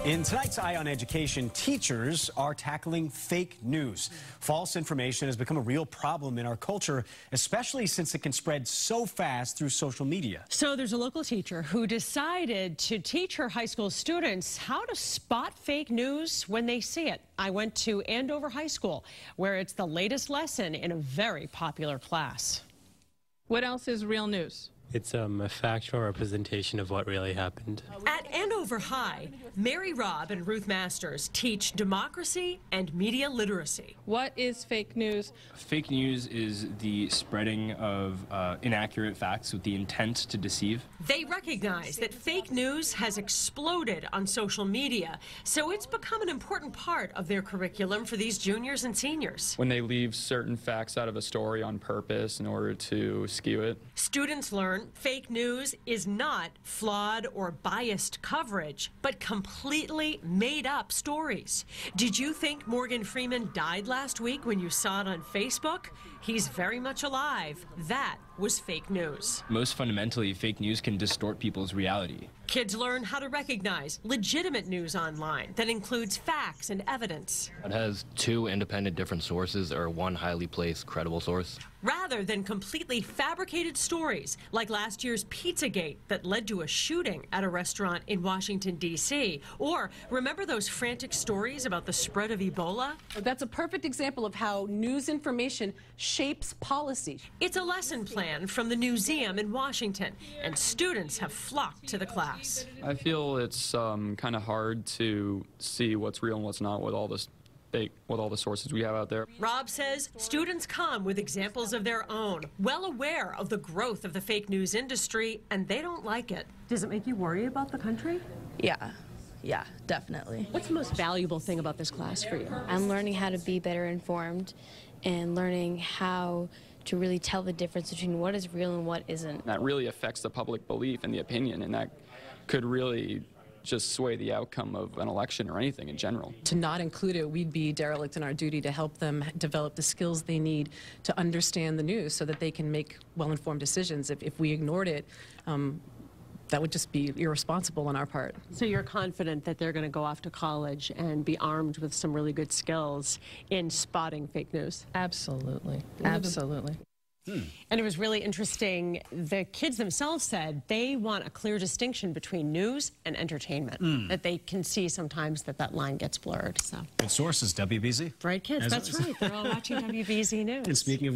In tonight's Eye on Education, teachers are tackling fake news. False information has become a real problem in our culture, especially since it can spread so fast through social media. So there's a local teacher who decided to teach her high school students how to spot fake news when they see it. I went to Andover High School, where it's the latest lesson in a very popular class. What else is real news? It's a factual representation of what really happened. At Andover High, Mary Robb and Ruth Masters teach democracy and media literacy. What is fake news? Fake news is the spreading of inaccurate facts with the intent to deceive. They recognize that fake news has exploded on social media, so it's become an important part of their curriculum for these juniors and seniors. When they leave certain facts out of a story on purpose in order to skew it. Students learn fake news is not flawed or biased coverage, but completely made up stories. Did you think Morgan Freeman died last week when you saw it on Facebook? He's very much alive. That was fake news. Most fundamentally, fake news can distort people's reality. Kids learn how to recognize legitimate news online that includes facts and evidence. It has two independent different sources or one highly placed credible source. Rather than completely fabricated stories like last year's Pizzagate that led to a shooting at a restaurant in Washington, D.C. Or remember those frantic stories about the spread of Ebola? That's a perfect example of how news information shapes policy. It's a lesson plan from the museum in Washington, and students have flocked to the class. I feel it's kind of hard to see what's real and what's not with all this with all the sources we have out there. Rob says students come with examples of their own, well aware of the growth of the fake news industry, and they don't like it. Does it make you worry about the country? Yeah, definitely. What's the most valuable thing about this class for you? I'm learning how to be better informed and learning how to really tell the difference between what is real and what isn't. That really affects the public belief and the opinion, and that could really just sway the outcome of an election or anything in general. To not include it, we'd be derelict in our duty to help them develop the skills they need to understand the news so that they can make well-informed decisions. If we ignored it, that would just be irresponsible on our part. So you're confident that they're going to go off to college and be armed with some really good skills in spotting fake news? Absolutely. Absolutely. And it was really interesting. The kids themselves said they want a clear distinction between news and entertainment, that they can see sometimes that line gets blurred. So Good sources, WBZ. right, kids, that's right. They're all watching WBZ News. And speaking of which,